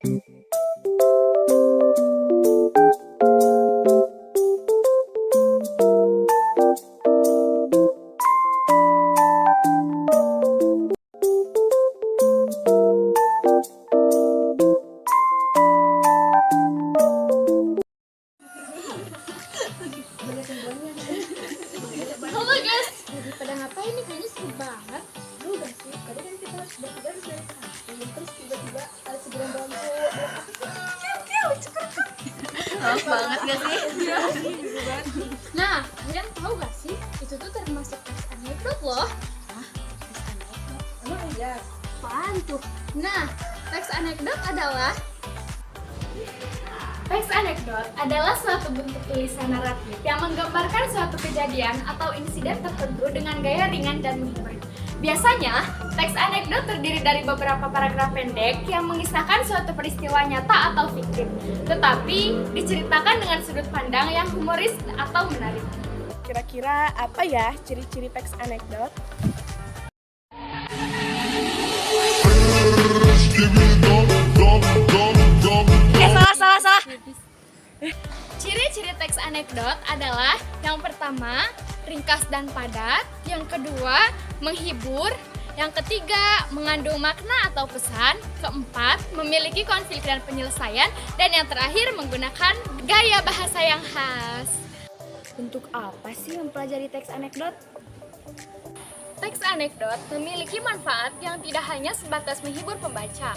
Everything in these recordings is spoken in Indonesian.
Halo guys, pada ngapain nih? Kayaknya seru banget. Lu gak sih? Tadi kan kita harus bertiga harus dari kantin, terus tiba-tiba ada segerombolan cowok dan apa sih? Maaf banget gak sih? Nah, kalian tahu gak sih? Itu tuh termasuk teks anekdot loh. Emang iya? Apaan tuh? Nah, teks anekdot adalah teks anekdot adalah suatu bentuk tulisan naratif yang menggambarkan suatu kejadian atau insiden tertentu dengan gaya ringan dan menghibur. Biasanya, teks anekdot terdiri dari beberapa paragraf pendek yang mengisahkan suatu peristiwa nyata atau fiktif, tetapi diceritakan dengan sudut pandang yang humoris atau menarik. Kira-kira apa ya ciri-ciri teks anekdot? Salah. Ciri-ciri teks anekdot adalah yang pertama, ringkas dan padat, yang kedua, menghibur, yang ketiga, mengandung makna atau pesan, keempat, memiliki konflik dan penyelesaian, dan yang terakhir, menggunakan gaya bahasa yang khas. Bentuk apa sih mempelajari teks anekdot? Teks anekdot memiliki manfaat yang tidak hanya sebatas menghibur pembaca,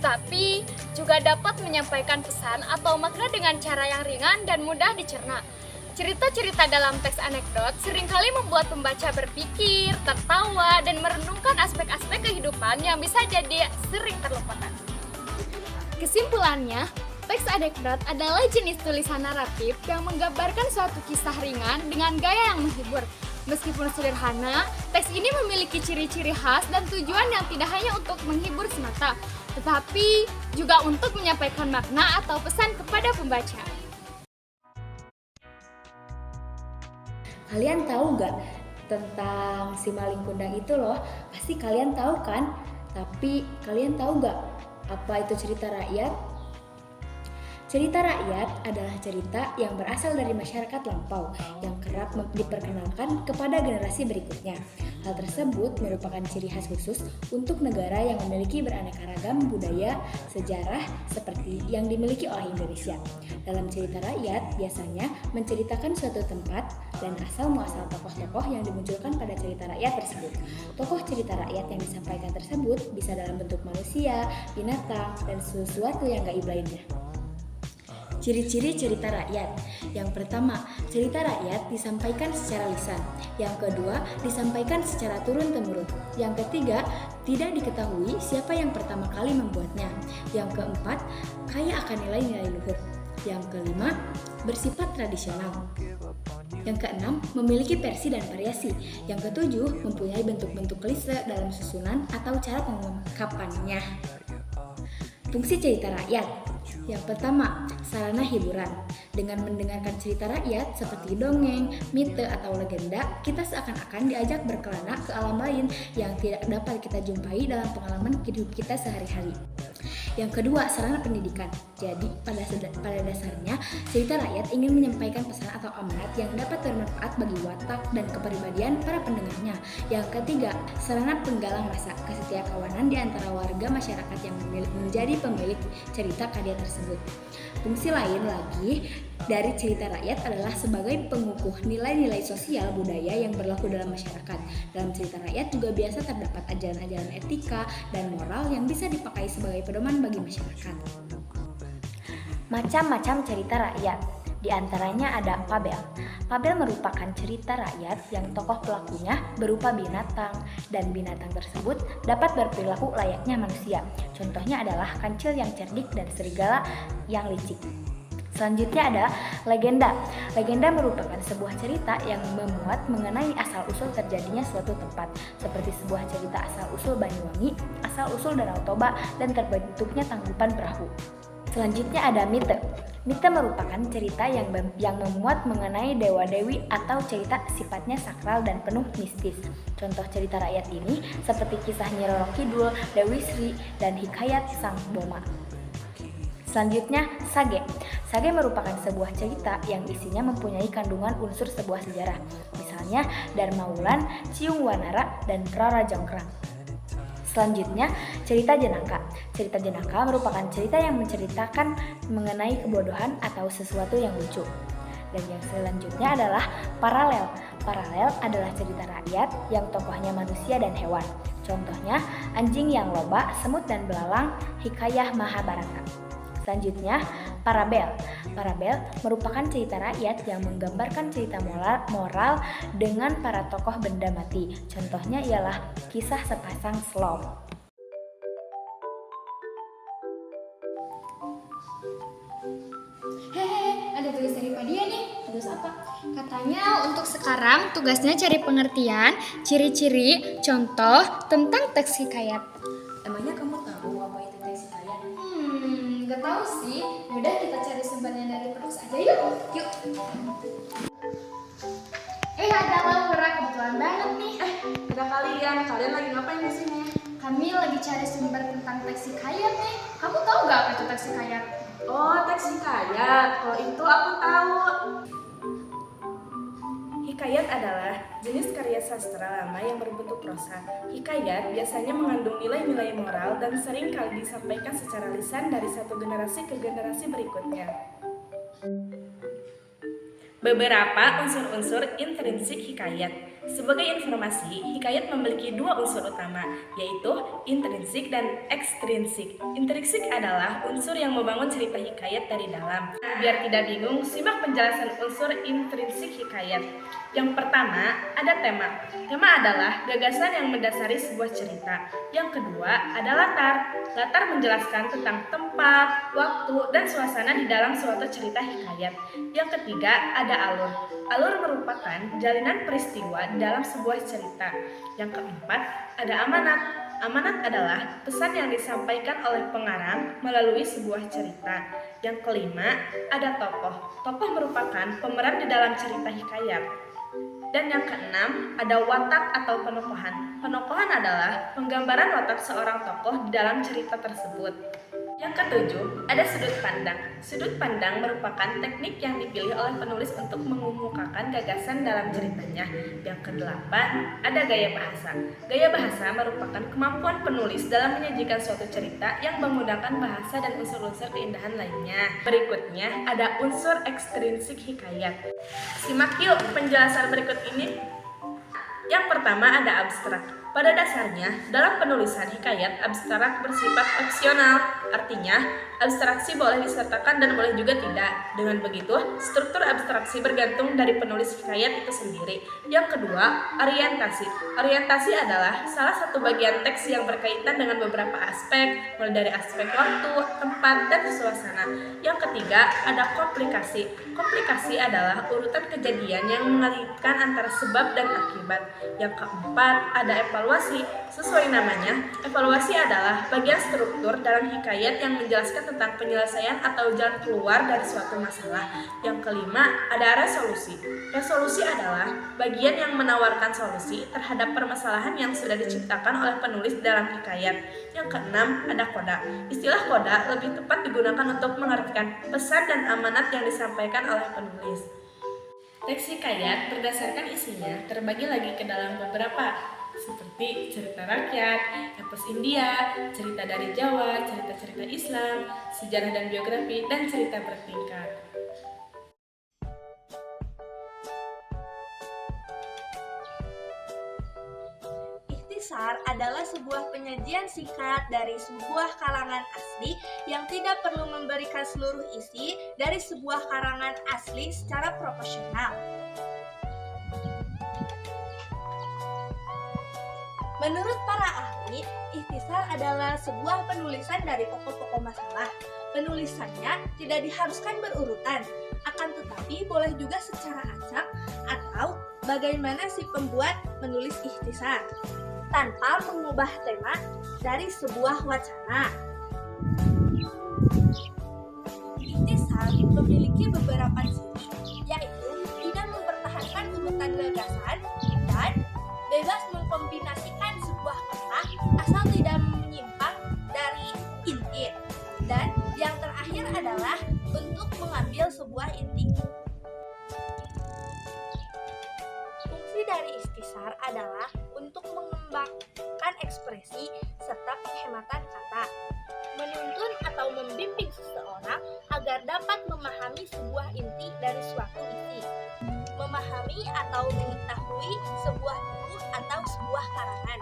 tetapi juga dapat menyampaikan pesan atau makna dengan cara yang ringan dan mudah dicerna. Cerita-cerita dalam teks anekdot seringkali membuat pembaca berpikir, tertawa, dan merenungkan aspek-aspek kehidupan yang bisa jadi sering terlupakan. Kesimpulannya, teks anekdot adalah jenis tulisan naratif yang menggambarkan suatu kisah ringan dengan gaya yang menghibur. Meskipun sederhana, teks ini memiliki ciri-ciri khas dan tujuan yang tidak hanya untuk menghibur semata, tetapi juga untuk menyampaikan makna atau pesan kepada pembaca. Kalian tahu nggak tentang si maling kundang itu loh? Pasti kalian tahu kan? Tapi kalian tahu nggak apa itu cerita rakyat? Cerita rakyat adalah cerita yang berasal dari masyarakat lampau yang kerap diperkenalkan kepada generasi berikutnya. Hal tersebut merupakan ciri khas khusus untuk negara yang memiliki beraneka ragam budaya, sejarah seperti yang dimiliki oleh Indonesia. Dalam cerita rakyat biasanya menceritakan suatu tempat dan asal-muasal tokoh-tokoh yang dimunculkan pada cerita rakyat tersebut. Tokoh cerita rakyat yang disampaikan tersebut bisa dalam bentuk manusia, binatang, dan sesuatu yang gaib lainnya. Ciri-ciri cerita rakyat. Yang pertama, cerita rakyat disampaikan secara lisan. Yang kedua, disampaikan secara turun-temurun. Yang ketiga, tidak diketahui siapa yang pertama kali membuatnya. Yang keempat, kaya akan nilai-nilai luhur. Yang kelima, bersifat tradisional. Yang keenam, memiliki versi dan variasi. Yang ketujuh, mempunyai bentuk-bentuk klise dalam susunan atau cara pengungkapannya. Fungsi cerita rakyat. Yang pertama, sarana hiburan. Dengan mendengarkan cerita rakyat seperti dongeng, mite, atau legenda, kita seakan-akan diajak berkelana ke alam lain yang tidak dapat kita jumpai dalam pengalaman hidup kita sehari-hari. Yang kedua, sarana pendidikan. Jadi, pada dasarnya, cerita rakyat ingin menyampaikan pesan atau amanat yang dapat bermanfaat bagi watak dan kepribadian para pendengarnya. Yang ketiga, sarana penggalang rasa kesetiakawanan di antara warga masyarakat yang menjadi pemilik cerita karya tersebut. Fungsi lain lagi dari cerita rakyat adalah sebagai pengukuh nilai-nilai sosial budaya yang berlaku dalam masyarakat. Dalam cerita rakyat juga biasa terdapat ajaran-ajaran etika dan moral yang bisa dipakai sebagai pedoman bagi masyarakat. Macam-macam cerita rakyat. Di antaranya ada fabel. Fabel merupakan cerita rakyat yang tokoh pelakunya berupa binatang dan binatang tersebut dapat berperilaku layaknya manusia. Contohnya adalah kancil yang cerdik dan serigala yang licik. Selanjutnya ada legenda. Legenda merupakan sebuah cerita yang memuat mengenai asal-usul terjadinya suatu tempat, seperti sebuah cerita asal-usul Banyuwangi, asal-usul Danau Toba, dan terbentuknya tangkuban perahu. Selanjutnya ada mite. Mite merupakan cerita yang memuat mengenai dewa-dewi atau cerita sifatnya sakral dan penuh mistis. Contoh cerita rakyat ini seperti kisah Nyi Roro Kidul, Dewi Sri, dan Hikayat Sang Boma. Selanjutnya, sage. Sage merupakan sebuah cerita yang isinya mempunyai kandungan unsur sebuah sejarah. Misalnya, Dharma Wulan, Ciung Wanara, dan Rara Jonggrang. Selanjutnya, cerita jenaka. Cerita jenaka merupakan cerita yang menceritakan mengenai kebodohan atau sesuatu yang lucu. Dan yang selanjutnya adalah paralel. Paralel adalah cerita rakyat yang tokohnya manusia dan hewan. Contohnya, anjing yang loba, semut dan belalang, hikayah Mahabharata. Selanjutnya, parabel. Parabel merupakan cerita rakyat yang menggambarkan cerita moral dengan para tokoh benda mati. Contohnya ialah kisah sepasang slop. Hehehe, ada tugas dari Padia nih. Tugas apa? Katanya untuk sekarang tugasnya cari pengertian, ciri-ciri, contoh tentang teks hikayat. Emangnya kamu tahu apa itu teks hikayat? Gak tahu sih. Yaudah kita cari sumbernya dari perpus aja yuk. Yuk. Ada Laura, kebetulan banget nih. Ada kalian lagi ngapain di sini? Kami lagi cari sumber tentang teks hikayat nih. Kamu tahu gak apa itu teks hikayat? Oh, teks hikayat. Kalau itu aku tahu. Hikayat adalah jenis karya sastra lama yang berbentuk prosa. Hikayat biasanya mengandung nilai-nilai moral dan sering kali disampaikan secara lisan dari satu generasi ke generasi berikutnya. Beberapa unsur-unsur intrinsik hikayat. Sebagai informasi, hikayat memiliki dua unsur utama, yaitu intrinsik dan ekstrinsik. Intrinsik adalah unsur yang membangun cerita hikayat dari dalam. Biar tidak bingung, simak penjelasan unsur intrinsik hikayat. Yang pertama, ada tema. Tema adalah gagasan yang mendasari sebuah cerita. Yang kedua, ada latar. Latar menjelaskan tentang tempat, waktu, dan suasana di dalam suatu cerita hikayat. Yang ketiga, ada alur. Alur merupakan jalinan peristiwa dalam sebuah cerita. Yang keempat, ada amanat. Amanat adalah pesan yang disampaikan oleh pengarang melalui sebuah cerita. Yang kelima, ada tokoh. Tokoh merupakan pemeran di dalam cerita hikayat. Dan yang keenam, ada watak atau penokohan. Penokohan adalah penggambaran watak seorang tokoh di dalam cerita tersebut. Yang ketujuh, ada sudut pandang. Sudut pandang merupakan teknik yang dipilih oleh penulis untuk mengemukakan gagasan dalam ceritanya. Yang kedelapan, ada gaya bahasa. Gaya bahasa merupakan kemampuan penulis dalam menyajikan suatu cerita yang menggunakan bahasa dan unsur-unsur keindahan lainnya. Berikutnya, ada unsur ekstrinsik hikayat. Simak yuk penjelasan berikut ini. Yang pertama, ada abstrak. Pada dasarnya, dalam penulisan hikayat, abstrak bersifat opsional. Artinya, abstraksi boleh disertakan dan boleh juga tidak. Dengan begitu, struktur abstraksi bergantung dari penulis hikayat itu sendiri. Yang kedua, orientasi. Orientasi adalah salah satu bagian teks yang berkaitan dengan beberapa aspek, mulai dari aspek waktu, tempat, dan suasana. Yang ketiga, ada komplikasi. Komplikasi adalah urutan kejadian yang mengaitkan antara sebab dan akibat. Yang keempat, ada evaluasi. Sesuai namanya, evaluasi adalah bagian struktur dalam hikayat yang menjelaskan tentang penyelesaian atau jalan keluar dari suatu masalah. Yang kelima, ada resolusi. Resolusi adalah bagian yang menawarkan solusi terhadap permasalahan yang sudah diciptakan oleh penulis dalam hikayat. Yang keenam, ada koda. Istilah koda lebih tepat digunakan untuk mengartikan pesan dan amanat yang disampaikan oleh penulis. Teks hikayat berdasarkan isinya terbagi lagi ke dalam beberapa, seperti cerita rakyat, epos India, cerita dari Jawa, cerita-cerita Islam, sejarah dan biografi, dan cerita bertingkat. Ikhtisar adalah sebuah penyajian singkat dari sebuah karangan asli yang tidak perlu memberikan seluruh isi dari sebuah karangan asli secara proporsional. Menurut para ahli, ikhtisar adalah sebuah penulisan dari pokok-pokok masalah. Penulisannya tidak diharuskan berurutan, akan tetapi boleh juga secara acak atau bagaimana si pembuat menulis ikhtisar, tanpa mengubah tema dari sebuah wacana. Ikhtisar memiliki beberapa ciri, yaitu tidak mempertahankan urutan gagasan dan bebas mengkombinasikan sebuah kata asal tidak menyimpang dari inti. Dan yang terakhir terakhir adalah untuk mengambil sebuah inti. Fungsi dari istisar adalah untuk mengembangkan ekspresi serta penghematan kata, menuntun atau membimbing seseorang agar dapat memahami sebuah inti dari suatu isi, memahami atau mengetahui sebuah buku atau sebuah karangan.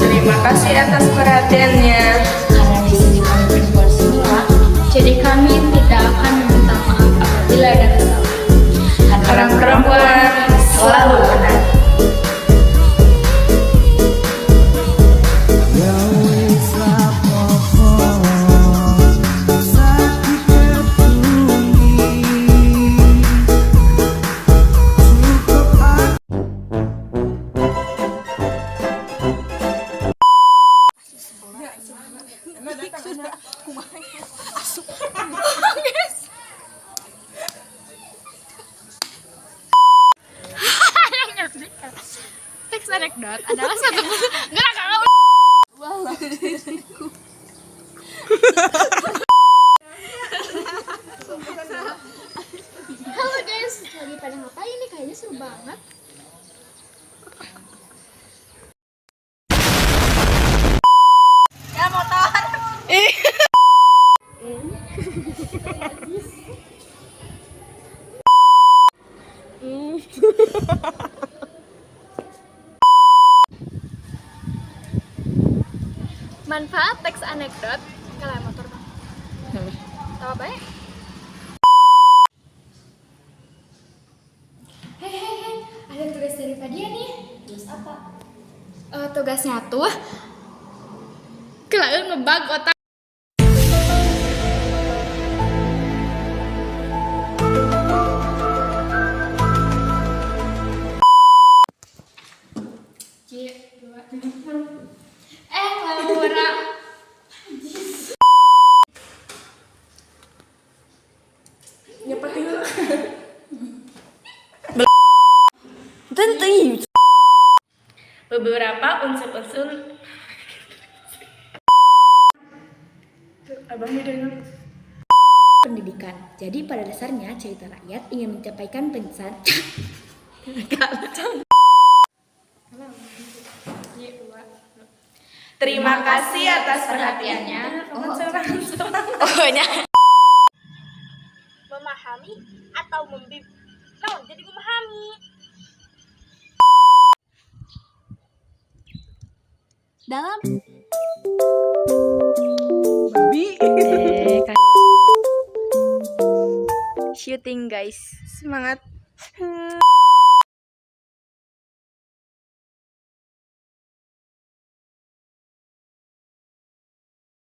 Terima kasih atas perhatiannya. Karena di sini kami perempuan semua, Jadi kami tidak akan meminta maaf apabila ada kesalahan. Karena perempuan selalu benar. Teks anekdot adalah satu gerak kalau Halo guys, lagi pada ngapain nih? Kayaknya seru banget. Ya motor. Manfaat teks anekdot kalian motor bang. Tahu baik? Hei, ada tugas dari Fadia nih. terus apa? Tugasnya tuh kalian ngebug otak. Laura. Beberapa unsur-unsur Abang bedanya Pendidikan. Jadi pada dasarnya cerita rakyat ingin menyampaikan pesan. Terima kasih atas perhatiannya. Memahami atau membimbing. Nah, jadi memahami. Dalam Shooting guys. Semangat.